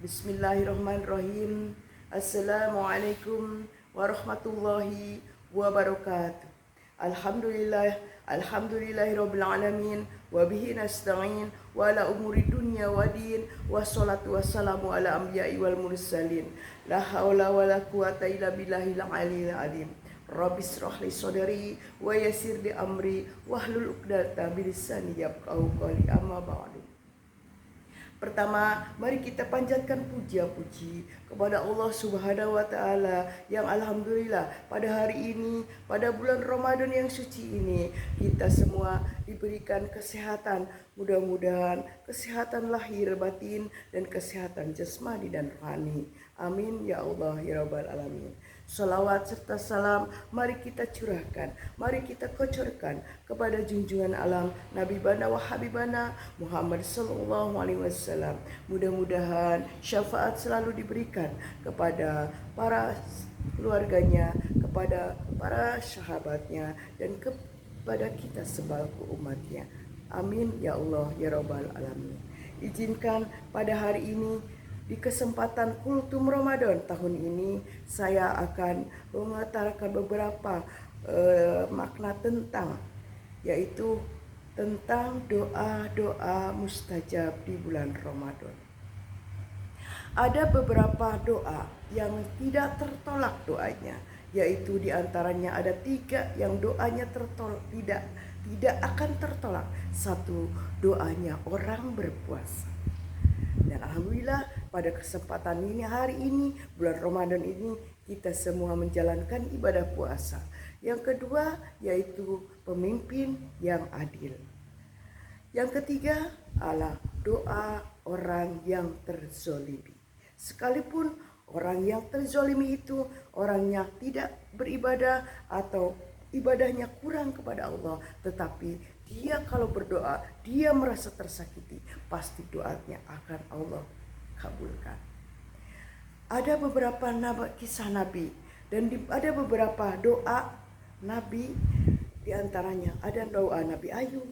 Bismillahirrahmanirrahim. Assalamualaikum warahmatullahi wabarakatuh. Alhamdulillah, alhamdulillahirabbil alamin wa bihi nasta'in wa ala umuri dunya wa din wassalatu wassalamu ala anbiya'i wal mursalin. La haula wala quwata illa billahil aliyil azim. Rabbi israh li sadri wa yassir li amri wahlul 'uqdatam min lisani yafqahu qawli. Amma ba'du. Pertama, mari kita panjatkan puja-puji kepada Allah Subhanahu wa taala yang alhamdulillah pada hari ini, pada bulan Ramadan yang suci ini, kita semua diberikan kesehatan. Mudah-mudahan kesehatan lahir batin dan kesehatan jasmani dan rohani. Amin ya Allah ya rabbal alamin. Salawat serta salam mari kita curahkan, mari kita kocorkan kepada junjungan alam Nabi Bana wa Habibana Muhammad sallallahu alaihi wasallam. Mudah-mudahan syafaat selalu diberikan kepada para keluarganya, kepada para sahabatnya, dan kepada kita sebagai umatnya. Amin ya Allah ya rabbal alamin. Izinkan pada hari ini, di kesempatan Kultum Ramadan tahun ini, saya akan mengutarakan beberapa makna tentang, yaitu tentang doa-doa mustajab di bulan Ramadan. Ada beberapa doa yang tidak tertolak doanya, yaitu diantaranya ada 3 yang doanya tertolak, tidak akan tertolak. 1, doanya orang berpuasa. Dan alhamdulillah pada kesempatan ini, hari ini, bulan Ramadan ini, kita semua menjalankan ibadah puasa. Yang kedua yaitu pemimpin yang adil. Yang ketiga adalah doa orang yang terzolimi. Sekalipun orang yang terzolimi itu orangnya tidak beribadah atau ibadahnya kurang kepada Allah, tetapi dia kalau berdoa, dia merasa tersakiti, pasti doanya akan Allah kabulkan. Ada beberapa kisah Nabi dan ada beberapa doa Nabi, diantaranya ada doa Nabi Ayub,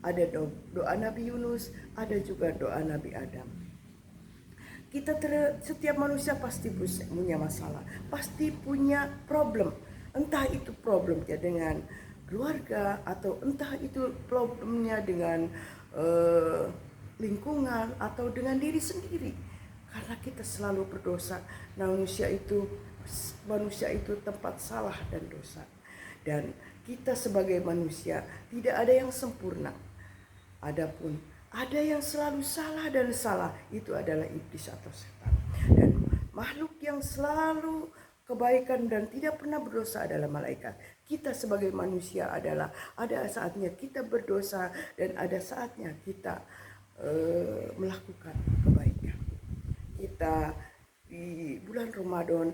ada doa Nabi Yunus, ada juga doa Nabi Adam. Setiap manusia pasti punya masalah, pasti punya problem. Entah itu problemnya dengan keluarga, atau entah itu problemnya dengan lingkungan atau dengan diri sendiri. Karena kita selalu berdosa. Manusia itu tempat salah dan dosa. Dan kita sebagai manusia tidak ada yang sempurna. Adapun ada yang selalu salah, dan salah itu adalah iblis atau setan. Dan makhluk yang selalu kebaikan dan tidak pernah berdosa adalah malaikat. Kita sebagai manusia adalah ada saatnya kita berdosa dan ada saatnya kita melakukan kebaikan. Kita di bulan Ramadan,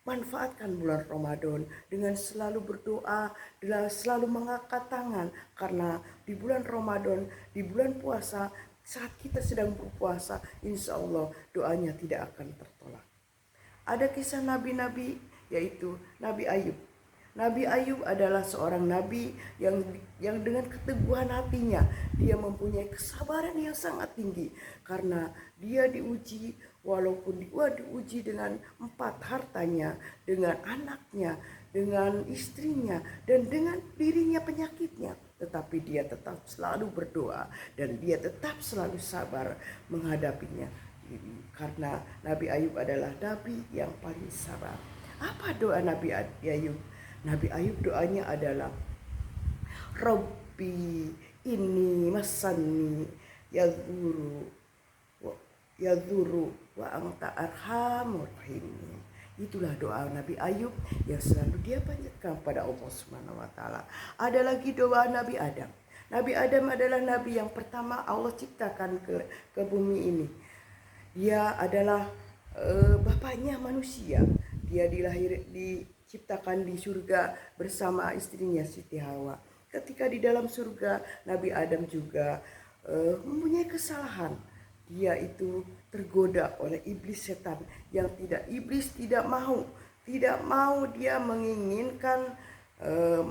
manfaatkan bulan Ramadan dengan selalu berdoa, dengan selalu mengangkat tangan, karena di bulan Ramadan, di bulan puasa, saat kita sedang berpuasa, insya Allah doanya tidak akan tertolak. Ada kisah nabi-nabi, yaitu Nabi Ayub. Nabi Ayub adalah seorang nabi yang dengan keteguhan hatinya, dia mempunyai kesabaran yang sangat tinggi, karena dia diuji, walaupun diuji dengan 4 hartanya, dengan anaknya, dengan istrinya, dan dengan dirinya penyakitnya, tetapi dia tetap selalu berdoa dan dia tetap selalu sabar menghadapinya. Karena Nabi Ayub adalah nabi yang paling sabar. Apa doa Nabi Ayub? Nabi Ayub doanya adalah Rabbi inni masani yadhuru wa anta arhamur rahimin. Itulah doa Nabi Ayub yang selalu dia panjatkan pada Allah Subhanahu wa taala. Ada lagi doa Nabi Adam. Nabi Adam adalah nabi yang pertama Allah ciptakan ke bumi ini. Dia adalah bapaknya manusia. Dia diciptakan di surga bersama istrinya Siti Hawa. Ketika di dalam surga, Nabi Adam juga mempunyai kesalahan. Dia itu tergoda oleh iblis setan yang iblis tidak mau dia menginginkan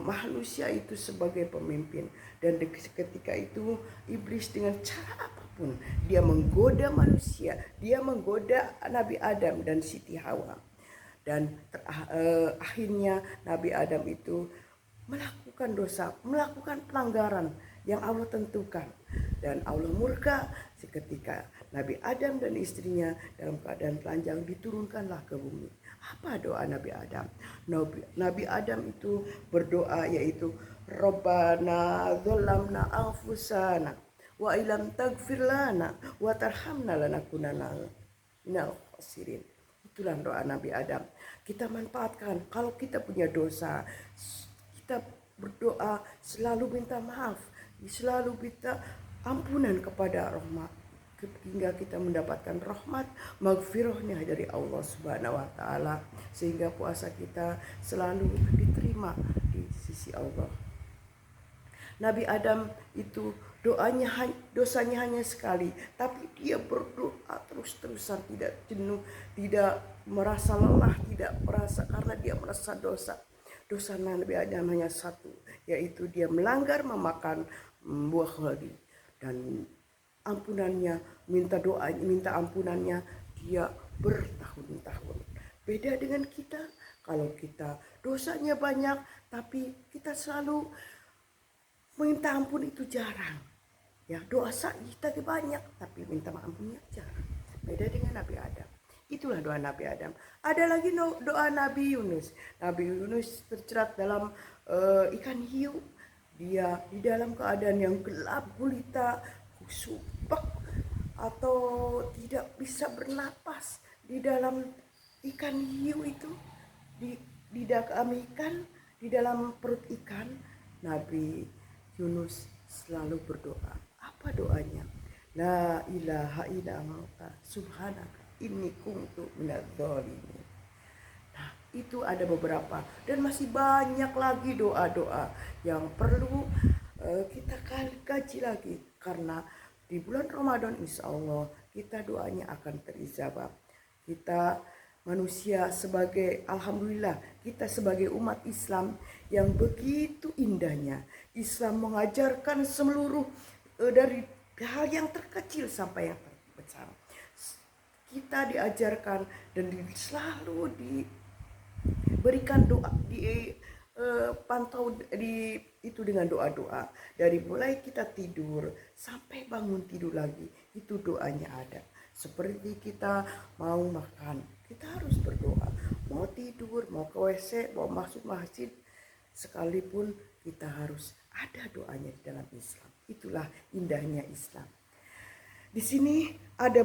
manusia itu sebagai pemimpin. Dan ketika itu iblis dengan cara apapun pun dia menggoda manusia, dia menggoda Nabi Adam dan Siti Hawa. Dan akhirnya Nabi Adam itu melakukan dosa, melakukan pelanggaran yang Allah tentukan. Dan Allah murka seketika Nabi Adam dan istrinya dalam keadaan telanjang diturunkanlah ke bumi. Apa doa Nabi Adam? Nabi Adam itu berdoa yaitu Rabbana dzalamna anfusana wa ilam taghfir lana wa tarhamna lanakunanna minal khasirin. Itulah doa Nabi Adam. Kita manfaatkan kalau kita punya dosa, kita berdoa selalu minta maaf, selalu minta ampunan kepada rahmat, hingga kita mendapatkan rahmat maghfirahnya dari Allah Subhanahu wa taala, sehingga puasa kita selalu diterima di sisi Allah. Nabi Adam itu dosanya hanya sekali, tapi dia berdoa terus-terusan, tidak jenuh, tidak merasa lelah, tidak merasa, karena dia merasa dosa Nabi Adam hanya satu, yaitu dia melanggar memakan buah khuldi. Dan ampunannya, minta ampunannya dia bertahun-tahun. Beda dengan kita, kalau kita dosanya banyak tapi kita selalu minta ampun itu jarang. Ya, dosa kita banyak tapi minta ampunnya jarang. Beda dengan Nabi Adam. Itulah doa Nabi Adam. Ada lagi doa Nabi Yunus. Nabi Yunus terjerat dalam ikan hiu. Dia di dalam keadaan yang gelap gulita, subak, atau tidak bisa bernapas di dalam ikan hiu itu, di dalam ikan, di dalam perut ikan. Nabi Yunus selalu berdoa. Apa doanya? La ilaha illa anta subhanaka inni kuntu minadz dzalimin. Nah, itu ada beberapa dan masih banyak lagi doa-doa yang perlu kita kaji lagi, karena di bulan Ramadan insya Allah kita doanya akan terijabah. Kita manusia alhamdulillah kita sebagai umat Islam yang begitu indahnya. Islam mengajarkan seluruh dari hal yang terkecil sampai yang terbesar. Kita diajarkan dan selalu diberikan doa, pantau itu dengan doa-doa. Dari mulai kita tidur sampai bangun tidur lagi, itu doanya ada. Seperti kita mau makan, kita harus berdoa. Mau tidur, mau ke WC, mau masuk masjid, sekalipun kita harus ada doanya di dalam Islam. Itulah indahnya Islam. Di sini ada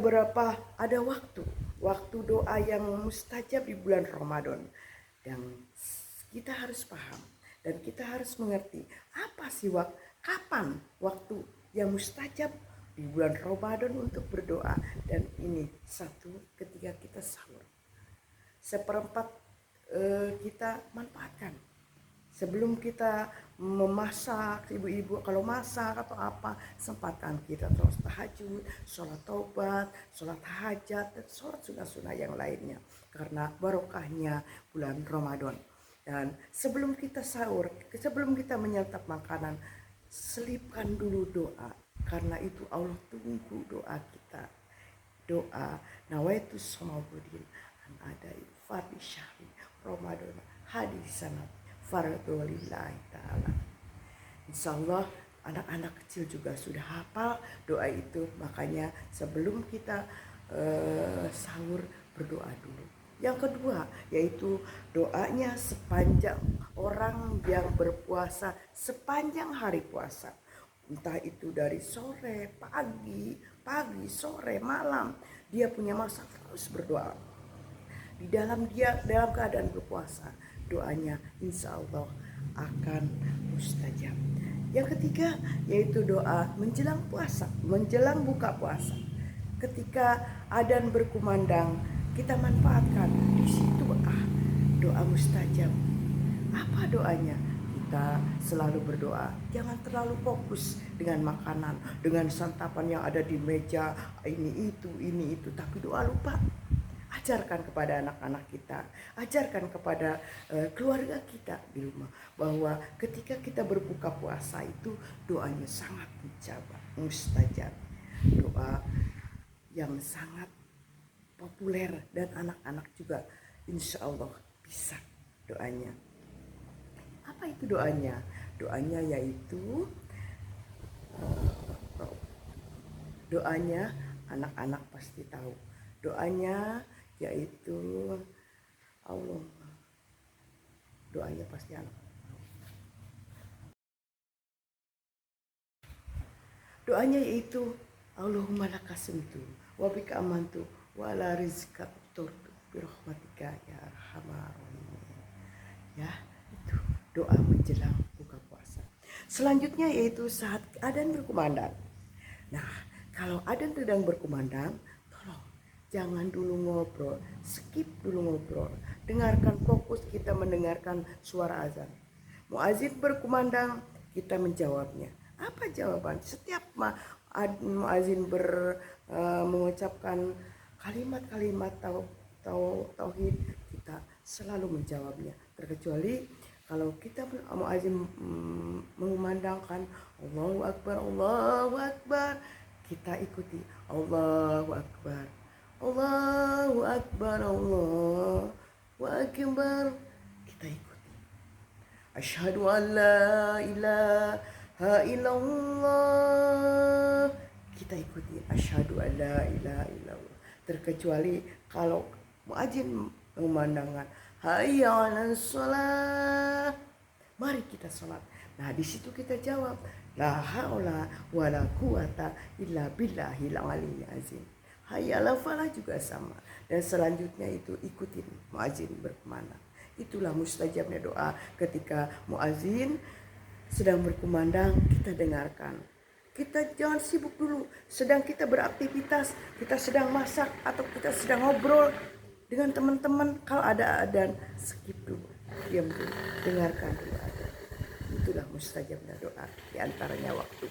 waktu doa yang mustajab di bulan Ramadan, dan kita harus paham dan kita harus mengerti apa sih kapan waktu yang mustajab di bulan Ramadan untuk berdoa. Dan ini satu, ketika kita sahur, seperempat kita manfaatkan. Sebelum kita memasak, ibu-ibu kalau masak atau apa, sempatkan kita terus tahajud, sholat taubat, sholat hajat, dan sholat sunnah-sunnah yang lainnya, karena barokahnya bulan Ramadan. Dan sebelum kita sahur, sebelum kita menyantap makanan, selipkan dulu doa, karena itu Allah tunggu doa kita. Doa nawaitu somabudin an adai fardhi syahri Ramadan hadis sanat fardhulillahi ta'ala. Insyaallah anak-anak kecil juga sudah hafal doa itu, makanya sebelum kita sahur berdoa dulu. Yang kedua yaitu doanya sepanjang orang yang berpuasa sepanjang hari puasa, entah itu dari sore, pagi, sore, malam, dia punya masa terus berdoa. Di dalam keadaan berpuasa, doanya insya Allah akan mustajab. Yang ketiga yaitu doa menjelang puasa, menjelang buka puasa. Ketika adzan berkumandang, kita manfaatkan di situ doa mustajab. Apa doanya? Kita selalu berdoa, jangan terlalu fokus dengan makanan, dengan santapan yang ada di meja, ini itu, tapi doa lupa. Ajarkan kepada anak-anak kita, ajarkan kepada keluarga kita di rumah, bahwa ketika kita berbuka puasa itu doanya sangat mustajab. doa yang sangat populer dan anak-anak juga insya Allah bisa doanya. Apa itu doanya? Doanya yaitu doanya anak-anak pasti tahu. Doanya yaitu Allah. Doanya pasti anak. Doanya yaitu Allahumma lakasumtu wa bika amantu wa la rizqa turtu bi rahmatika ya arhamar rahimin. Ya, itu doa menjelang buka puasa. Selanjutnya yaitu saat adzan berkumandang. Nah, kalau adzan sedang berkumandang, tolong jangan dulu ngobrol, skip dulu ngobrol. Dengarkan, fokus kita mendengarkan suara azan. Muazin berkumandang, kita menjawabnya. Apa jawaban? Setiap muazin mengucapkan kalimat-kalimat tauhid, kita selalu menjawabnya. Terkecuali kalau kita muazin mengumandangkan Allahu Akbar, kita ikuti Allahu Akbar, Allahu Akbar, Allahu Akbar, kita ikuti. Asyhadu an la ilaha illallah, kita ikuti asyhadu an la ilaha illallah. Terkecuali kalau muadzin mengumandangkan hayya 'alas shalah, mari kita sholat. Nah, di situ kita jawab la haula wala quwata illa billahil aliyyil azim. Hayya 'alal falah juga sama. Dan selanjutnya itu ikutin muadzin berkumandang. Itulah mustajabnya doa ketika muadzin sedang berkumandang, kita dengarkan. Kita jangan sibuk dulu, sedang kita beraktivitas, kita sedang masak atau kita sedang ngobrol dengan teman-teman. Kalau ada adzan, skip dulu, diam dulu, dengarkan dulu adzan. Itulah mustajabnya doa, diantaranya waktu.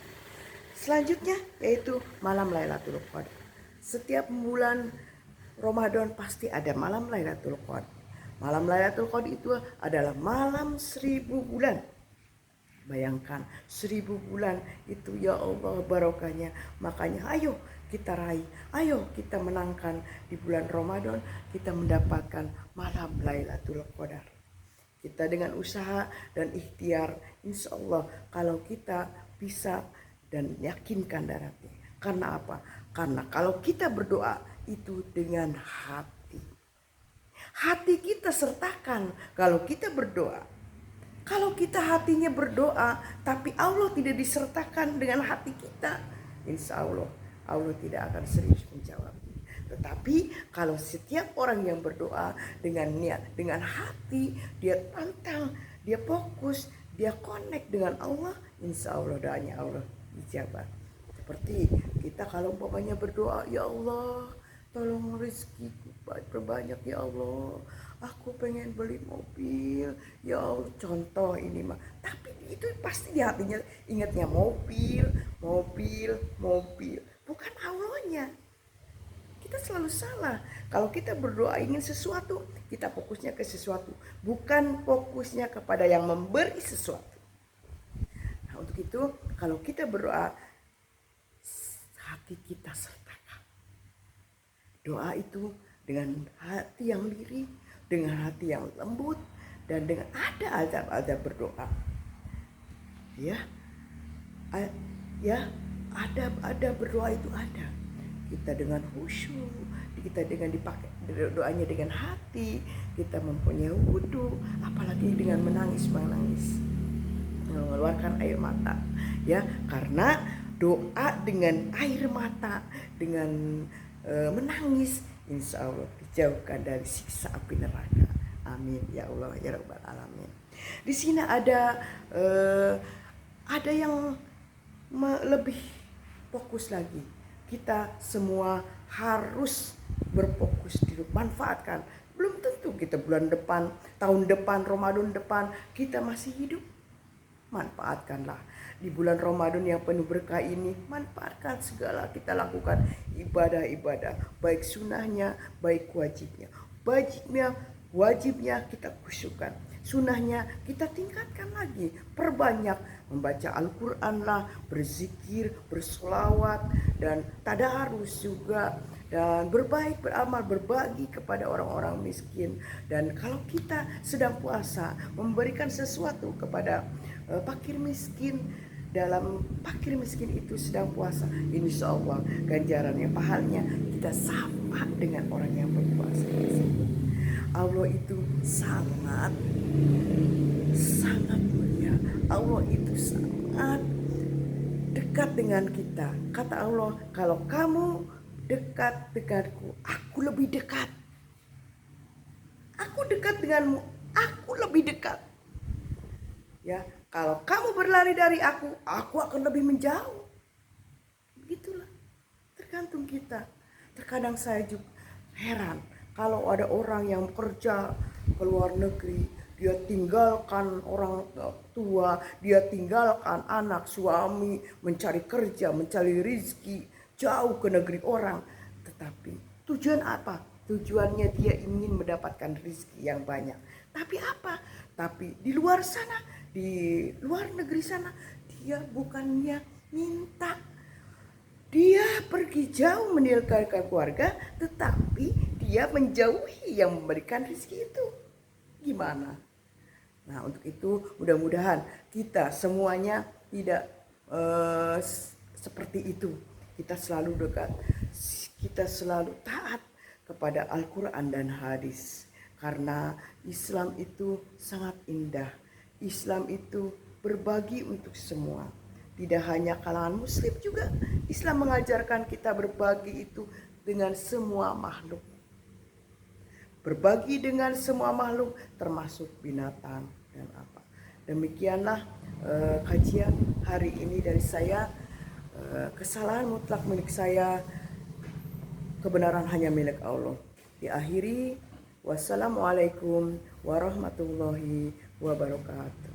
Selanjutnya yaitu malam Lailatul Qadar. Setiap bulan Ramadan pasti ada malam Lailatul Qadar. Malam Lailatul Qadar itu adalah malam 1000 bulan. Bayangkan 1000 bulan itu, ya Allah barokahnya. Makanya ayo kita raih, ayo kita menangkan di bulan Ramadan, kita mendapatkan malam Lailatul Qadar. Kita dengan usaha dan ikhtiar, insya Allah kalau kita bisa dan yakinkan darahnya. Karena apa? Karena kalau kita berdoa itu dengan hati. Hati kita sertakan kalau kita berdoa. Kalau kita hatinya berdoa, tapi Allah tidak disertakan dengan hati kita, insya Allah tidak akan serius menjawab. Tetapi kalau setiap orang yang berdoa dengan niat, dengan hati, dia tantang, dia fokus, dia connect dengan Allah, insya Allah doanya Allah dijabat. Seperti kita kalau umpamanya berdoa, ya Allah tolong rezekiku perbanyak ya Allah, aku pengen beli mobil ya Allah, contoh ini mah. Tapi itu pasti di hatinya ingatnya mobil, bukan Allahnya. Kita selalu salah. Kalau kita berdoa ingin sesuatu, kita fokusnya ke sesuatu, bukan fokusnya kepada yang memberi sesuatu. Nah, untuk itu kalau kita berdoa, hati kita sertakan. Doa itu dengan hati yang lirih, dengan hati yang lembut, dan dengan ada azab berdoa. Ya, ada berdoa itu ada. Kita dengan khusyuk, kita dengan dipakai doanya dengan hati, kita mempunyai wudhu, apalagi dengan menangis, mengeluarkan air mata. Ya, karena doa dengan air mata, dengan menangis, insya Allah dijauhkan dari siksa api neraka. Amin ya Allah ya Rabbal Alamin. Di sini ada yang lebih fokus lagi. Kita semua harus berfokus di manfaatkan. Belum tentu kita bulan depan, tahun depan, Ramadan depan kita masih hidup. Manfaatkanlah di bulan Ramadan yang penuh berkah ini, manfaatkan segala kita lakukan ibadah-ibadah, baik sunnahnya, baik wajibnya. Wajibnya Wajibnya kita khusyukkan, sunnahnya kita tingkatkan lagi, perbanyak membaca Al-Quran lah, berzikir, bersolawat, dan tadarus juga, dan berbaik, beramal, berbagi kepada orang-orang miskin. Dan kalau kita sedang puasa, memberikan sesuatu kepada fakir miskin, dalam fakir miskin itu sedang puasa, insya Allah ganjarannya, pahalanya kita sama dengan orang yang berpuasa tersebut. Allah itu sangat sangat mulia. Allah itu sangat dekat dengan kita. Kata Allah, kalau kamu dekat denganku, aku lebih dekat. Aku dekat denganmu, aku lebih dekat. Ya, kalau kamu berlari dari aku akan lebih menjauh. Begitulah. Tergantung kita. Terkadang saya juga heran kalau ada orang yang kerja ke luar negeri, dia tinggalkan orang tua, dia tinggalkan anak, suami, mencari kerja, mencari rizki, jauh ke negeri orang. Tetapi tujuan apa? Tujuannya dia ingin mendapatkan rizki yang banyak. Tapi apa? Tapi di luar sana, di luar negeri sana, dia bukannya minta, dia pergi jauh meninggalkan keluarga, tetapi dia menjauhi yang memberikan rezeki itu. Gimana? Nah, untuk itu mudah-mudahan kita semuanya tidak seperti itu. Kita selalu dekat, kita selalu taat kepada Al-Quran dan hadis. Karena Islam itu sangat indah. Islam itu berbagi untuk semua. Tidak hanya kalangan muslim juga, Islam mengajarkan kita berbagi itu dengan semua makhluk. Berbagi dengan semua makhluk termasuk binatang dan apa. Demikianlah kajian hari ini dari saya. Kesalahan mutlak milik saya, kebenaran hanya milik Allah. Diakhiri, wassalamualaikum warahmatullahi wabarakatuh.